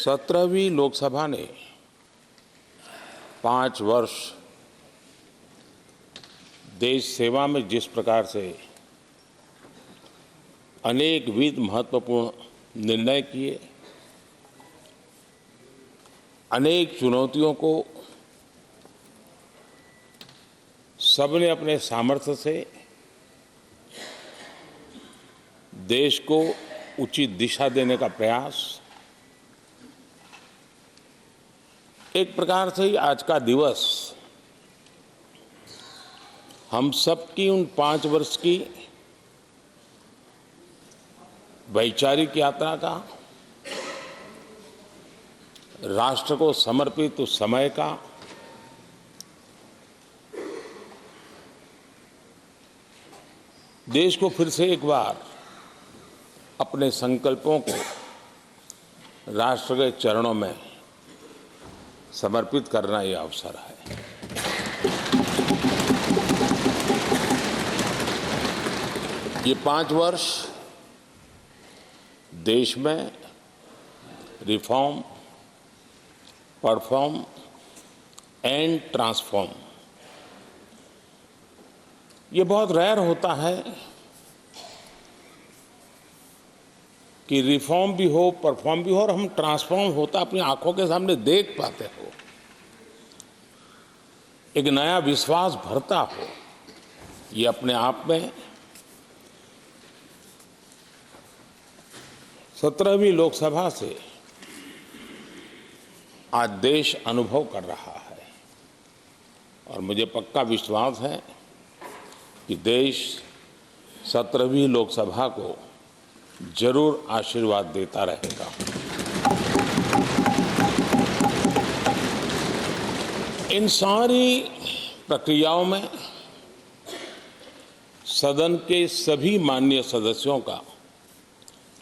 17वीं लोकसभा ने 5 वर्ष देश सेवा में जिस प्रकार से अनेक विध महत्वपूर्ण निर्णय किए, अनेक चुनौतियों को सबने अपने सामर्थ्य से देश को उचित दिशा देने का प्रयास, एक प्रकार से ही आज का दिवस हम सबकी उन 5 वर्ष की वैचारिक यात्रा का, राष्ट्र को समर्पित उस समय का, देश को फिर से एक बार अपने संकल्पों को राष्ट्र के चरणों में समर्पित करना ये अवसर है। ये 5 वर्ष देश में रिफॉर्म, परफॉर्म एंड ट्रांसफॉर्म, ये बहुत रेयर होता है कि रिफॉर्म भी हो, परफॉर्म भी हो और हम ट्रांसफॉर्म होता अपनी आंखों के सामने देख पाते हो, एक नया विश्वास भरता हो। ये अपने आप में 17वीं लोकसभा से आज देश अनुभव कर रहा है और मुझे पक्का विश्वास है कि देश 17वीं लोकसभा को जरूर आशीर्वाद देता रहेगा। इन सारी प्रक्रियाओं में सदन के सभी माननीय सदस्यों का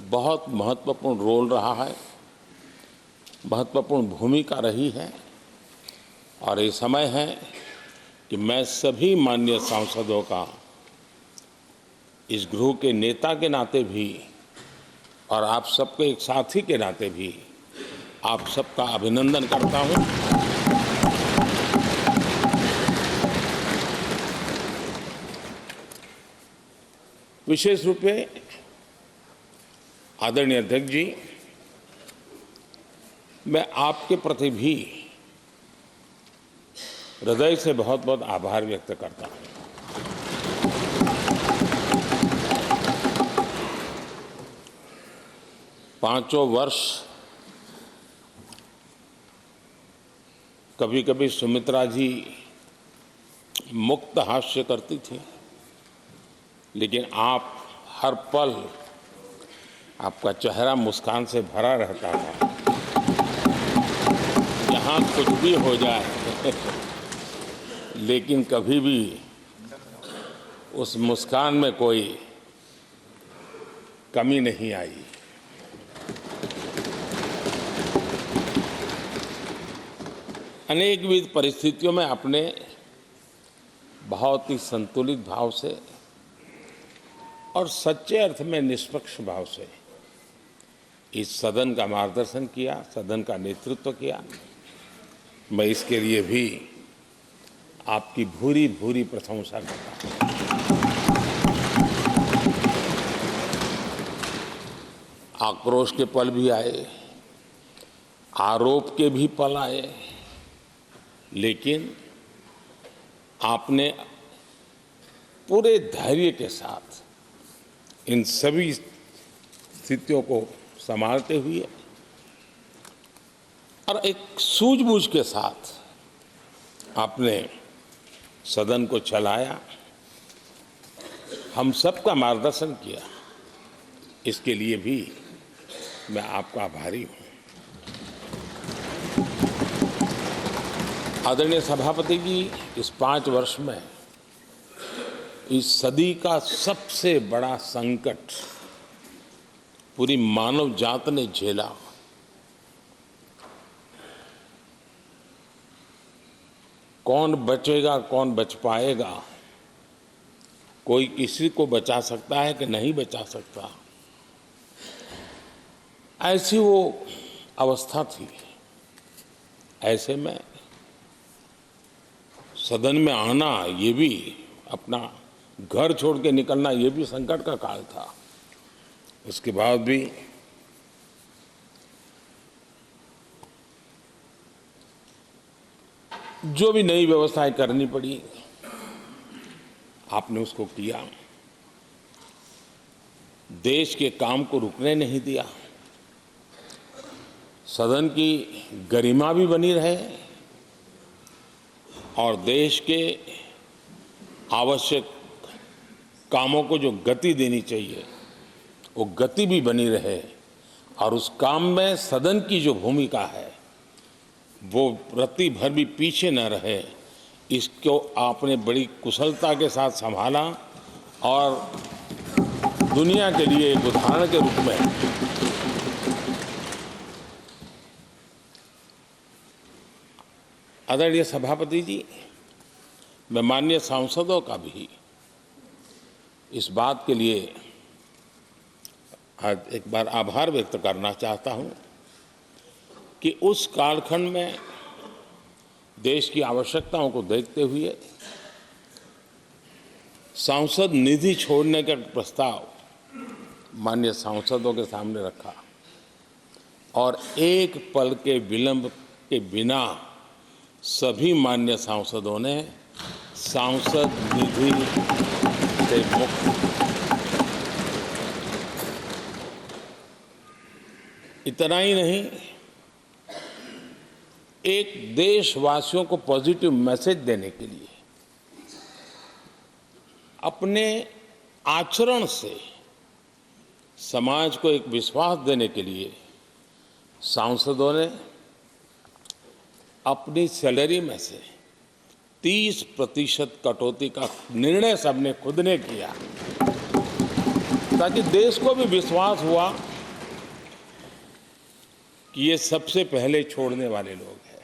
बहुत महत्वपूर्ण रोल रहा है, महत्वपूर्ण भूमिका रही है और ये समय है कि मैं सभी माननीय सांसदों का इस गृह के नेता के नाते भी और आप सबके एक साथी के नाते भी आप सबका अभिनंदन करता हूं। विशेष रूप से आदरणीय अध्यक्ष जी, मैं आपके प्रति भी हृदय से बहुत बहुत आभार व्यक्त करता हूं। पांचों वर्ष कभी कभी सुमित्रा जी मुक्त हास्य करती थी, लेकिन आप हर पल आपका चेहरा मुस्कान से भरा रहता था। यहाँ कुछ भी हो जाए लेकिन कभी भी उस मुस्कान में कोई कमी नहीं आई। अनेकविध परिस्थितियों में आपने बहुत ही संतुलित भाव से और सच्चे अर्थ में निष्पक्ष भाव से इस सदन का मार्गदर्शन किया, सदन का नेतृत्व किया। मैं इसके लिए भी आपकी भूरी भूरी प्रशंसा करता हूं। आक्रोश के पल भी आए, आरोप के भी पल आए, लेकिन आपने पूरे धैर्य के साथ इन सभी स्थितियों को संभालते हुए और एक सूझबूझ के साथ आपने सदन को चलाया, हम सबका मार्गदर्शन किया। इसके लिए भी मैं आपका आभारी हूं। आदरणीय सभापति जी, इस 5 वर्ष में इस सदी का सबसे बड़ा संकट पूरी मानव जात ने झेला। कौन बचेगा, कौन बच पाएगा, कोई किसी को बचा सकता है कि नहीं बचा सकता, ऐसी वो अवस्था थी। ऐसे में सदन में आना, ये भी अपना घर छोड़ के निकलना, ये भी संकट का काल था। उसके बाद भी जो भी नई व्यवस्थाएं करनी पड़ी, आपने उसको किया। देश के काम को रुकने नहीं दिया। सदन की गरिमा भी बनी रहे और देश के आवश्यक कामों को जो गति देनी चाहिए, वो गति भी बनी रहे। और उस काम में सदन की जो भूमिका है, वो रत्ती भर भी पीछे न रहे। इसको आपने बड़ी कुशलता के साथ संभाला और दुनिया के लिए एक उदाहरण के रूप में आदरणीय सभापति जी, मैं माननीय सांसदों का भी इस बात के लिए आज एक बार आभार व्यक्त करना चाहता हूं कि उस कालखंड में देश की आवश्यकताओं को देखते हुए सांसद निधि छोड़ने का प्रस्ताव माननीय सांसदों के सामने रखा और एक पल के विलंब के बिना सभी माननीय सांसदों ने सांसद निधि से मुक्त। इतना ही नहीं, एक देशवासियों को पॉजिटिव मैसेज देने के लिए अपने आचरण से समाज को एक विश्वास देने के लिए सांसदों ने अपनी सैलरी में से 30% कटौती का निर्णय सबने खुद ने किया, ताकि देश को भी विश्वास हुआ कि ये सबसे पहले छोड़ने वाले लोग हैं।